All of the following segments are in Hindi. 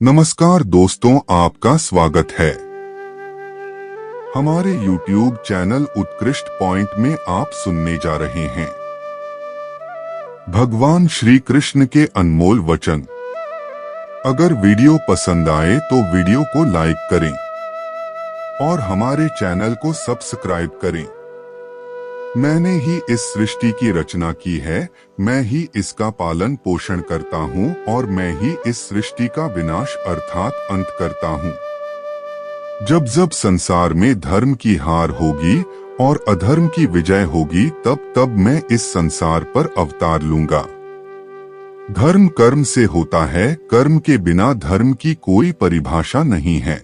नमस्कार दोस्तों, आपका स्वागत है हमारे YouTube चैनल उत्कृष्ट पॉइंट में। आप सुनने जा रहे हैं भगवान श्री कृष्ण के अनमोल वचन। अगर वीडियो पसंद आए तो वीडियो को लाइक करें और हमारे चैनल को सब्सक्राइब करें। मैंने ही इस सृष्टि की रचना की है, मैं ही इसका पालन पोषण करता हूँ और मैं ही इस सृष्टि का विनाश अर्थात अंत करता हूँ। जब जब संसार में धर्म की हार होगी और अधर्म की विजय होगी, तब तब मैं इस संसार पर अवतार लूंगा। धर्म कर्म से होता है, कर्म के बिना धर्म की कोई परिभाषा नहीं है।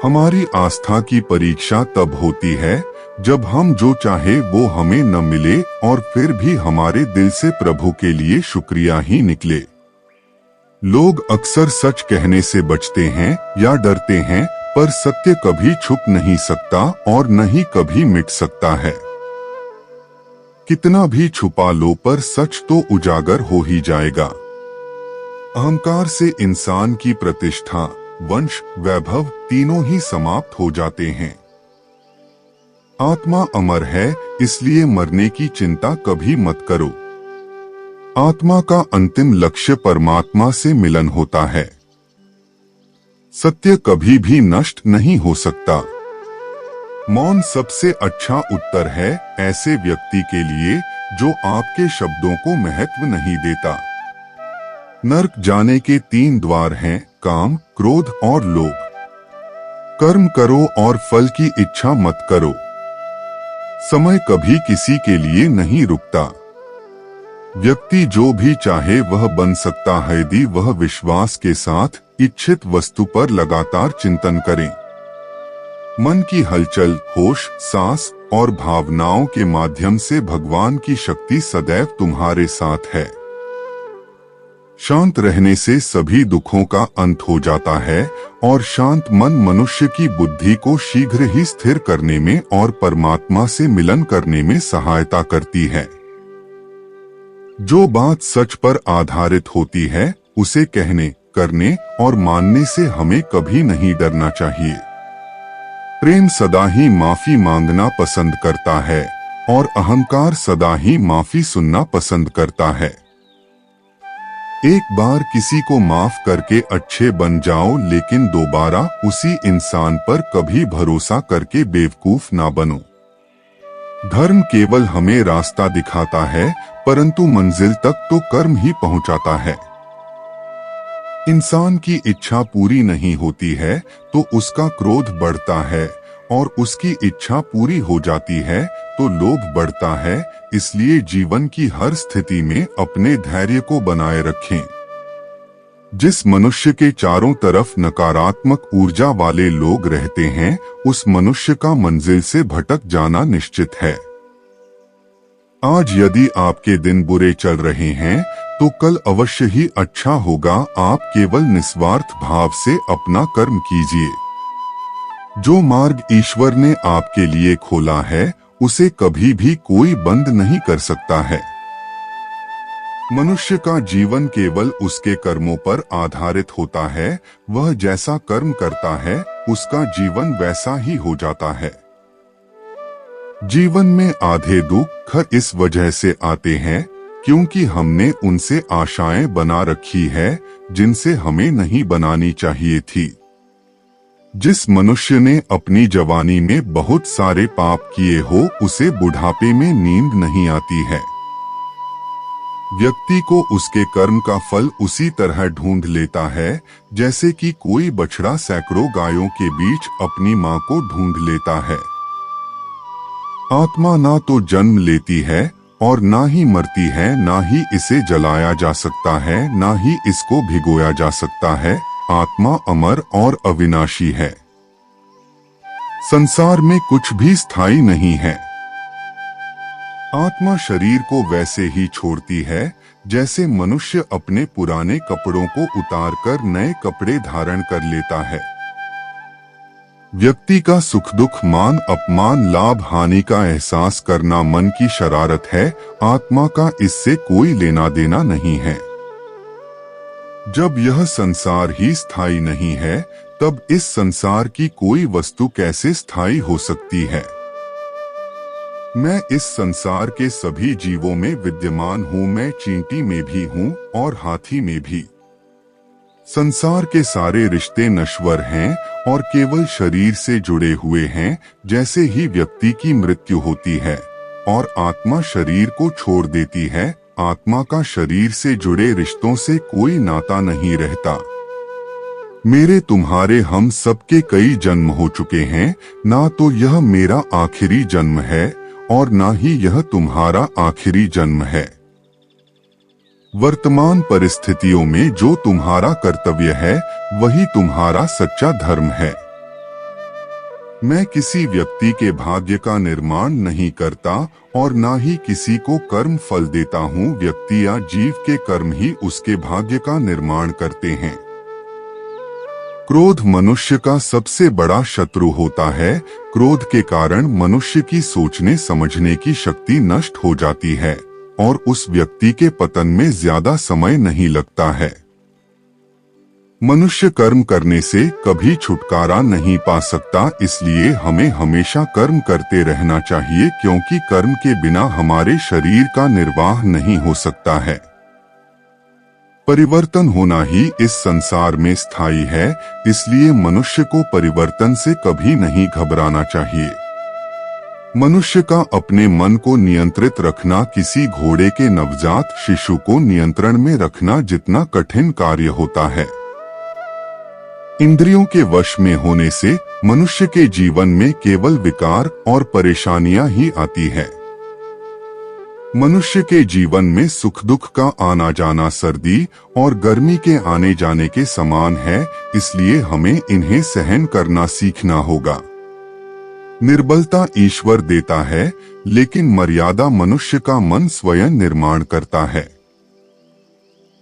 हमारी आस्था की परीक्षा तब होती है जब हम जो चाहे वो हमें न मिले और फिर भी हमारे दिल से प्रभु के लिए शुक्रिया ही निकले। लोग अक्सर सच कहने से बचते हैं या डरते हैं, पर सत्य कभी छुप नहीं सकता और न ही कभी मिट सकता है। कितना भी छुपा लो पर सच तो उजागर हो ही जाएगा। अहंकार से इंसान की प्रतिष्ठा, वंश, वैभव तीनों ही समाप्त हो जाते हैं। आत्मा अमर है, इसलिए मरने की चिंता कभी मत करो। आत्मा का अंतिम लक्ष्य परमात्मा से मिलन होता है। सत्य कभी भी नष्ट नहीं हो सकता। मौन सबसे अच्छा उत्तर है ऐसे व्यक्ति के लिए जो आपके शब्दों को महत्व नहीं देता। नरक जाने के 3 द्वार हैं, काम, क्रोध और लोभ। कर्म करो और फल की इच्छा मत करो। समय कभी किसी के लिए नहीं रुकता। व्यक्ति जो भी चाहे वह बन सकता है यदि वह विश्वास के साथ इच्छित वस्तु पर लगातार चिंतन करे। मन की हलचल, होश, सांस और भावनाओं के माध्यम से भगवान की शक्ति सदैव तुम्हारे साथ है। शांत रहने से सभी दुखों का अंत हो जाता है और शांत मन मनुष्य की बुद्धि को शीघ्र ही स्थिर करने में और परमात्मा से मिलन करने में सहायता करती है। जो बात सच पर आधारित होती है उसे कहने, करने और मानने से हमें कभी नहीं डरना चाहिए। प्रेम सदा ही माफी मांगना पसंद करता है और अहंकार सदा ही माफी सुनना पसंद करता है। एक बार किसी को माफ करके अच्छे बन जाओ, लेकिन दोबारा उसी इंसान पर कभी भरोसा करके बेवकूफ ना बनो। धर्म केवल हमें रास्ता दिखाता है, परंतु मंजिल तक तो कर्म ही पहुंचाता है। इंसान की इच्छा पूरी नहीं होती है तो उसका क्रोध बढ़ता है और उसकी इच्छा पूरी हो जाती है तो लोभ बढ़ता है। इसलिए जीवन की हर स्थिति में अपने धैर्य को बनाए रखें। जिस मनुष्य के चारों तरफ नकारात्मक ऊर्जा वाले लोग रहते हैं, उस मनुष्य का मंजिल से भटक जाना निश्चित है। आज यदि आपके दिन बुरे चल रहे हैं तो कल अवश्य ही अच्छा होगा। आप केवल निस्वार्थ भाव से अपना कर्म कीजिए। जो मार्ग ईश्वर ने आपके लिए खोला है उसे कभी भी कोई बंद नहीं कर सकता है। मनुष्य का जीवन केवल उसके कर्मों पर आधारित होता है। वह जैसा कर्म करता है उसका जीवन वैसा ही हो जाता है। जीवन में आधे दुख इस वजह से आते हैं क्योंकि हमने उनसे आशाएं बना रखी है जिनसे हमें नहीं बनानी चाहिए थी। जिस मनुष्य ने अपनी जवानी में बहुत सारे पाप किए हो उसे बुढ़ापे में नींद नहीं आती है। व्यक्ति को उसके कर्म का फल उसी तरह ढूंढ लेता है जैसे कि कोई बछड़ा सैकड़ों गायों के बीच अपनी मां को ढूंढ लेता है। आत्मा ना तो जन्म लेती है और ना ही मरती है, ना ही इसे जलाया जा सकता है, ना ही इसको भिगोया जा सकता है। आत्मा अमर और अविनाशी है। संसार में कुछ भी स्थायी नहीं है। आत्मा शरीर को वैसे ही छोड़ती है जैसे मनुष्य अपने पुराने कपड़ों को उतारकर नए कपड़े धारण कर लेता है। व्यक्ति का सुख दुख, मान अपमान, लाभ हानि का एहसास करना मन की शरारत है। आत्मा का इससे कोई लेना देना नहीं है। जब यह संसार ही स्थायी नहीं है, तब इस संसार की कोई वस्तु कैसे स्थायी हो सकती है। मैं इस संसार के सभी जीवों में विद्यमान हूँ। मैं चींटी में भी हूँ और हाथी में भी। संसार के सारे रिश्ते नश्वर हैं और केवल शरीर से जुड़े हुए हैं। जैसे ही व्यक्ति की मृत्यु होती है और आत्मा शरीर को छोड़ देती है, आत्मा का शरीर से जुड़े रिश्तों से कोई नाता नहीं रहता। मेरे तुम्हारे हम सबके कई जन्म हो चुके हैं। ना तो यह मेरा आखिरी जन्म है और ना ही यह तुम्हारा आखिरी जन्म है। वर्तमान परिस्थितियों में जो तुम्हारा कर्तव्य है वही तुम्हारा सच्चा धर्म है। मैं किसी व्यक्ति के भाग्य का निर्माण नहीं करता और ना ही किसी को कर्म फल देता हूँ। व्यक्ति या जीव के कर्म ही उसके भाग्य का निर्माण करते हैं। क्रोध मनुष्य का सबसे बड़ा शत्रु होता है। क्रोध के कारण मनुष्य की सोचने समझने की शक्ति नष्ट हो जाती है और उस व्यक्ति के पतन में ज्यादा समय नहीं लगता है। मनुष्य कर्म करने से कभी छुटकारा नहीं पा सकता, इसलिए हमें हमेशा कर्म करते रहना चाहिए, क्योंकि कर्म के बिना हमारे शरीर का निर्वाह नहीं हो सकता है। परिवर्तन होना ही इस संसार में स्थायी है, इसलिए मनुष्य को परिवर्तन से कभी नहीं घबराना चाहिए। मनुष्य का अपने मन को नियंत्रित रखना किसी घोड़े के नवजात शिशु को नियंत्रण में रखना जितना कठिन कार्य होता है। इंद्रियों के वश में होने से मनुष्य के जीवन में केवल विकार और परेशानियां ही आती है। मनुष्य के जीवन में सुख दुख का आना जाना सर्दी और गर्मी के आने जाने के समान है, इसलिए हमें इन्हें सहन करना सीखना होगा। निर्बलता ईश्वर देता है, लेकिन मर्यादा मनुष्य का मन स्वयं निर्माण करता है।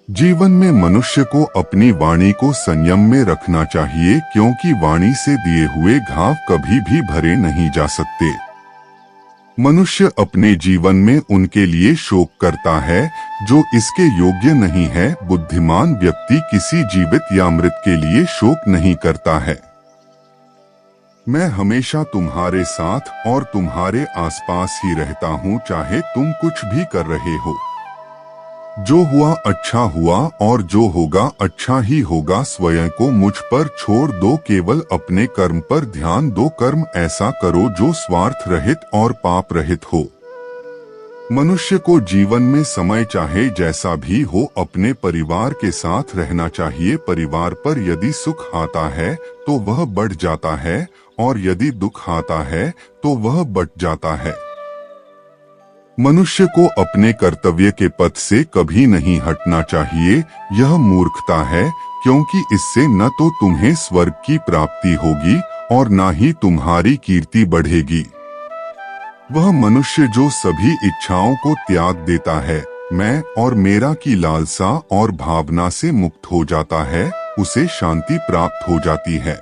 जीवन में मनुष्य को अपनी वाणी को संयम में रखना चाहिए, क्योंकि वाणी से दिए हुए घाव कभी भी भरे नहीं जा सकते। मनुष्य अपने जीवन में उनके लिए शोक करता है जो इसके योग्य नहीं है। बुद्धिमान व्यक्ति किसी जीवित या मृत के लिए शोक नहीं करता है। मैं हमेशा तुम्हारे साथ और तुम्हारे आसपास ही रहता हूँ, चाहे तुम कुछ भी कर रहे हो। जो हुआ अच्छा हुआ और जो होगा अच्छा ही होगा। स्वयं को मुझ पर छोड़ दो, केवल अपने कर्म पर ध्यान दो। कर्म ऐसा करो जो स्वार्थ रहित और पाप रहित हो। मनुष्य को जीवन में समय चाहे जैसा भी हो अपने परिवार के साथ रहना चाहिए। परिवार पर यदि सुख आता है तो वह बढ़ जाता है और यदि दुख आता है तो वह बट जाता है। मनुष्य को अपने कर्तव्य के पथ से कभी नहीं हटना चाहिए। यह मूर्खता है, क्योंकि इससे न तो तुम्हें स्वर्ग की प्राप्ति होगी और न ही तुम्हारी कीर्ति बढ़ेगी। वह मनुष्य जो सभी इच्छाओं को त्याग देता है, मैं और मेरा की लालसा और भावना से मुक्त हो जाता है, उसे शांति प्राप्त हो जाती है।